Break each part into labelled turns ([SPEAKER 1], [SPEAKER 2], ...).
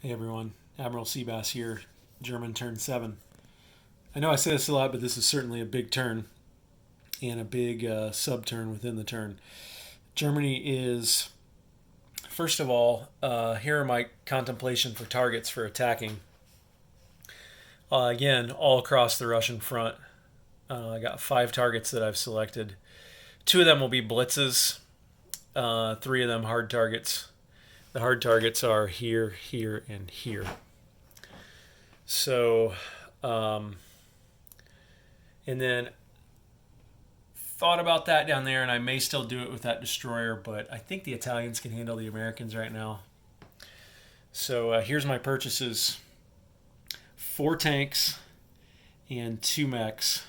[SPEAKER 1] Hey everyone, Admiral Seabass here, German turn 7. I know I say this a lot, but this is certainly a big turn and a big sub-turn within the turn. Germany is, first of all, here are my contemplation for targets for attacking. Again, all across the Russian front. I got 5 targets that I've selected. 2 of them will be blitzes, 3 of them hard targets. The hard targets are here, here, and here. So, and then thought about that down there, and I may still do it with that destroyer, but I think the Italians can handle the Americans right now. So here's my purchases: 4 tanks and 2 mechs.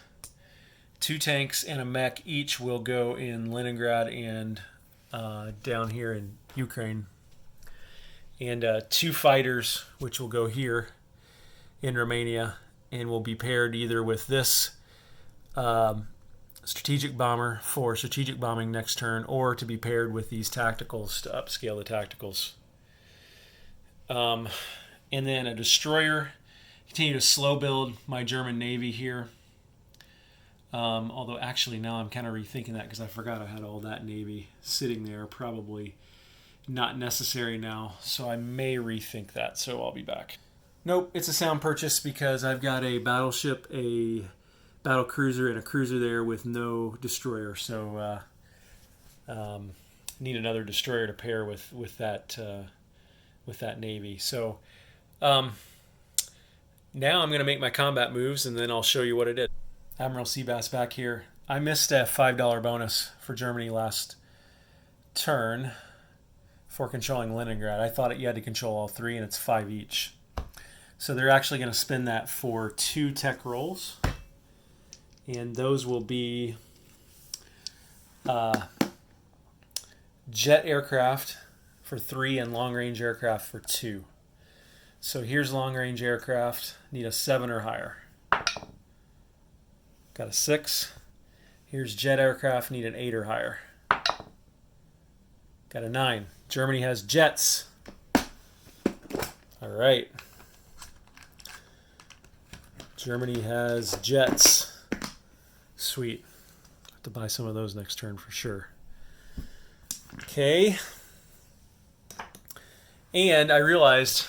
[SPEAKER 1] 2 tanks and a mech each will go in Leningrad and down here in Ukraine. And 2 fighters, which will go here in Romania, and will be paired either with this strategic bomber for strategic bombing next turn, or to be paired with these tacticals to upscale the tacticals. And then a destroyer. Continue to slow build my German Navy here. Although actually now I'm kind of rethinking that because I forgot I had all that Navy sitting there, probably not necessary now, so I may rethink that, so I'll be back. Nope, it's a sound purchase because I've got a battleship, a battle cruiser, and a cruiser there with no destroyer, so need another destroyer to pair with that Navy. So now I'm going to make my combat moves, and then I'll show you what I did. Admiral Seabass back here. I missed a $5 bonus for Germany last turn for controlling Leningrad. I thought you had to control all 3, and it's 5 each. So they're actually going to spend that for 2 tech rolls, and those will be jet aircraft for 3 and long-range aircraft for 2. So here's long-range aircraft. Need a 7 or higher. Got a 6. Here's jet aircraft. Need an 8 or higher. Got a 9. Germany has jets. All right. Germany has jets. Sweet. Have to buy some of those next turn for sure. Okay. And I realized,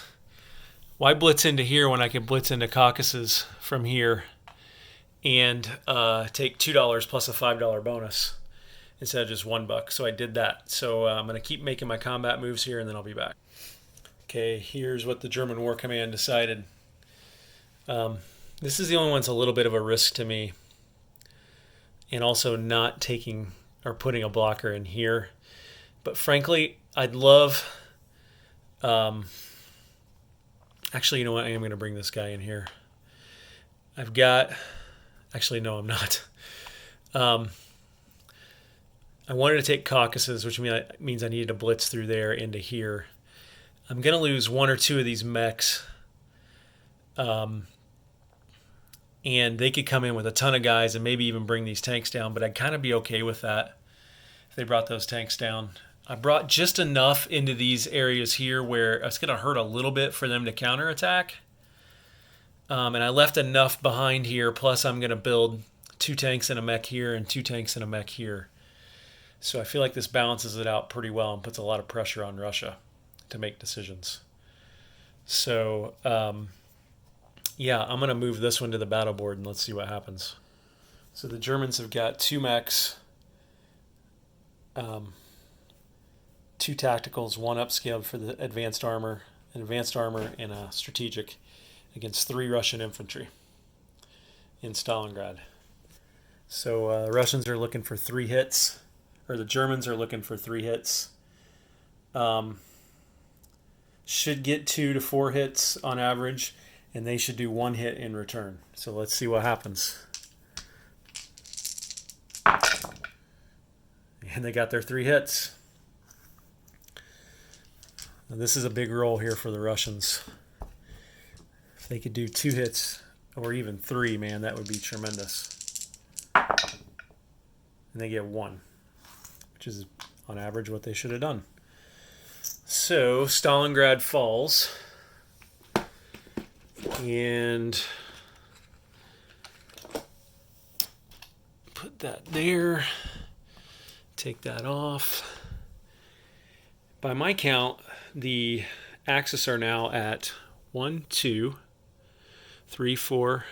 [SPEAKER 1] why blitz into here when I can blitz into Caucasus from here and take $2 plus a $5 bonus instead of just $1. So I did that. So I'm going to keep making my combat moves here, and then I'll be back. Okay, here's what the German War Command decided. This is the only one that's a little bit of a risk to me, and also not taking or putting a blocker in here. But frankly, I'd love... actually, you know what? I am going to bring this guy in here. I've got... Actually, no, I'm not. I wanted to take Caucasus, which means I needed to blitz through there into here. I'm going to lose 1 or 2 of these mechs. And they could come in with a ton of guys and maybe even bring these tanks down, but I'd kind of be okay with that if they brought those tanks down. I brought just enough into these areas here where it's going to hurt a little bit for them to counterattack. And I left enough behind here, plus I'm going to build 2 tanks and a mech here and 2 tanks and a mech here. So I feel like this balances it out pretty well and puts a lot of pressure on Russia to make decisions. So, yeah, I'm going to move this one to the battle board and let's see what happens. So the Germans have got 2 mechs, 2 tacticals, 1 upscaled for the advanced armor, and a strategic against 3 Russian infantry in Stalingrad. So the Russians are looking for 3 hits, or the Germans are looking for 3 hits. Should get 2 to 4 hits on average, and they should do 1 hit in return. So let's see what happens. And they got their 3 hits. Now this is a big roll here for the Russians. If they could do 2 hits or even 3, man, that would be tremendous. And they get 1, which is on average what they should have done. So Stalingrad falls. And put that there. Take that off. By my count, the Axis are now at 1, 2, 3, 4,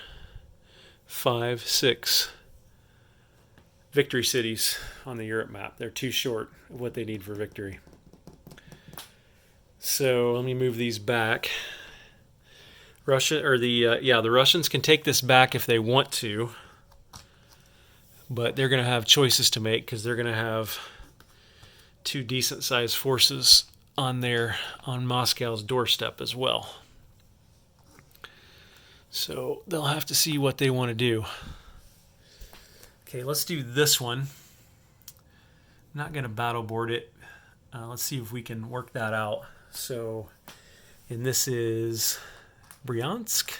[SPEAKER 1] 5, 6 victory cities on the Europe map. They're too short of what they need for victory. So let me move these back. The Russians can take this back if they want to, but they're going to have choices to make because they're going to have two decent sized forces on Moscow's doorstep as well. So they'll have to see what they want to do. Okay, let's do this one. I'm not going to battle board it. Let's see if we can work that out. So, and this is Bryansk.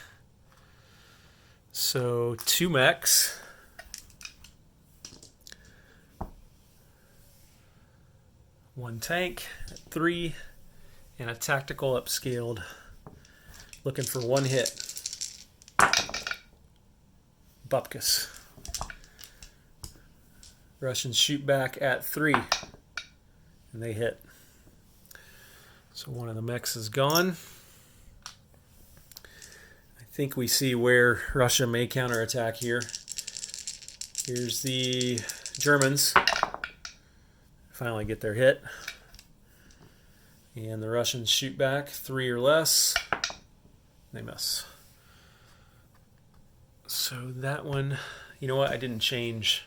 [SPEAKER 1] So 2 mechs. One tank at 3, and a tactical upscaled, looking for 1 hit. Bupkis. Russians shoot back at 3, and they hit. So one of the mechs is gone. I think we see where Russia may counterattack here. Here's the Germans. Finally get their hit. And the Russians shoot back 3 or less. They miss. So that one, you know what? I didn't change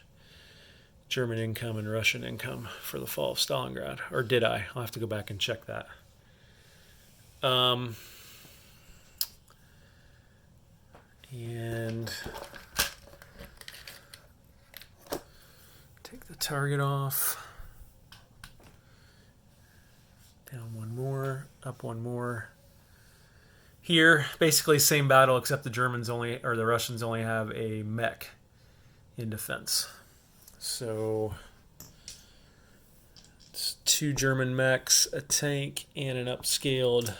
[SPEAKER 1] German income and Russian income for the fall of Stalingrad. Or did I? I'll have to go back and check that. And take the target off. Down 1 more, up 1 more. Here, basically same battle, except the Russians only have a mech in defense. So it's 2 German mechs, a tank, and an upscaled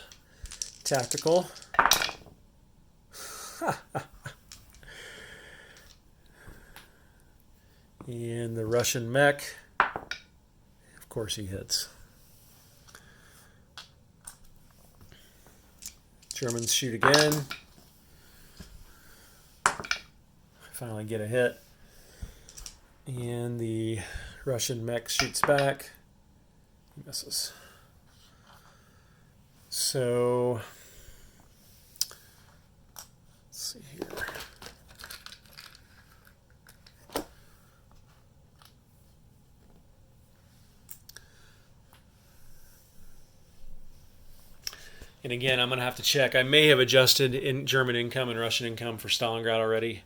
[SPEAKER 1] tactical. And the Russian mech, of course he hits. Germans shoot again. Finally get a hit. And the Russian mech shoots back. He misses. So, let's see here. And again, I'm going to have to check. I may have adjusted in German income and Russian income for Stalingrad already.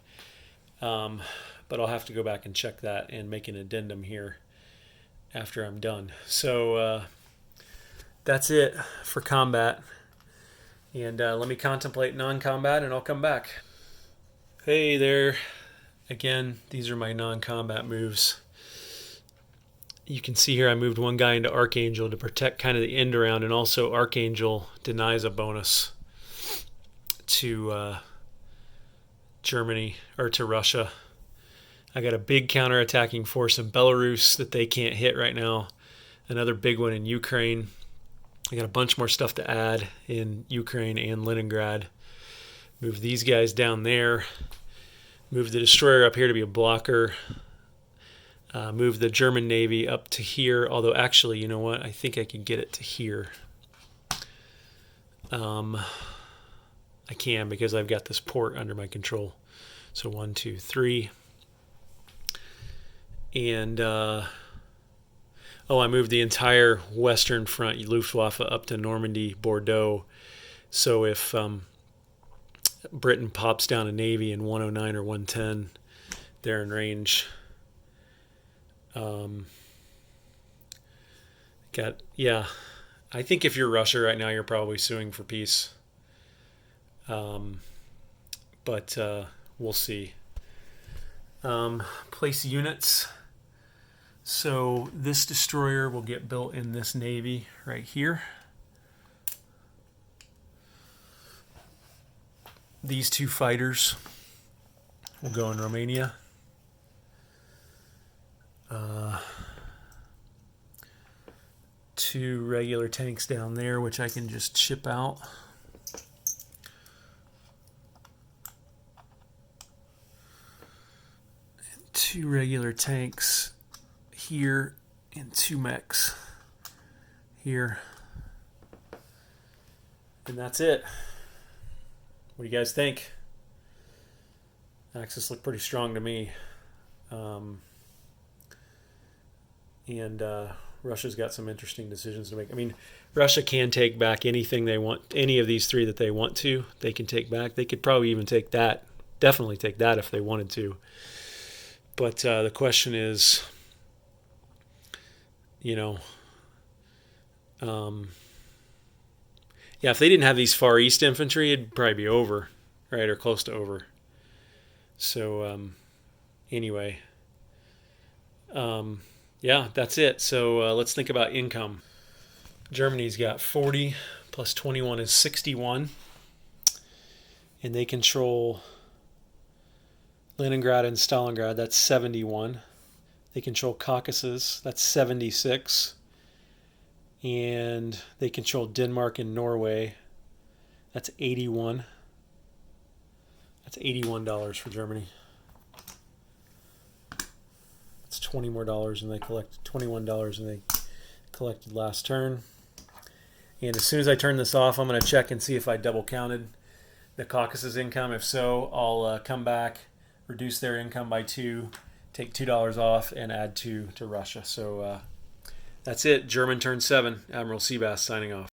[SPEAKER 1] But I'll have to go back and check that and make an addendum here after I'm done. So that's it for combat. And let me contemplate non-combat and I'll come back. Hey there. Again, these are my non-combat moves. You can see here I moved 1 guy into Archangel to protect kind of the end around, and also Archangel denies a bonus to Germany or to Russia. I got a big counterattacking force in Belarus that they can't hit right now. Another big one in Ukraine. I got a bunch more stuff to add in Ukraine and Leningrad. Move these guys down there. Move the destroyer up here to be a blocker. Move the German Navy up to here, although actually, you know what? I think I can get it to here. I can because I've got this port under my control. So 1, 2, 3. And, I moved the entire Western Front, Luftwaffe, up to Normandy, Bordeaux. So if Britain pops down a Navy in 109 or 110, they're in range. I think if you're Russia right now, you're probably suing for peace. But we'll see. Place units. So this destroyer will get built in this Navy right here. these two fighters will go in Romania. Two regular tanks down there, which I can just ship out. Two regular tanks here and two mechs here. And that's it. What do you guys think? Axis look pretty strong to me. And Russia's got some interesting decisions to make. I mean, Russia can take back anything they want, any of these three that they want to. They can take back. They could probably even take that, definitely take that if they wanted to. But the question is, yeah, if they didn't have these Far East infantry, it'd probably be over, right, or close to over. So anyway, yeah, that's it. So let's think about income. Germany's got 40 plus 21 is 61. And they control Leningrad and Stalingrad. That's 71. They control Caucasus. That's 76. And they control Denmark and Norway. That's 81. That's $81 for Germany. It's $20 more than they collect, $21 than they collected last turn. And as soon as I turn this off, I'm going to check and see if I double counted the Caucasus income. If so, I'll come back, reduce their income by 2, take $2 off, and add 2 to Russia. So that's it. German turn 7. Admiral Seabass signing off.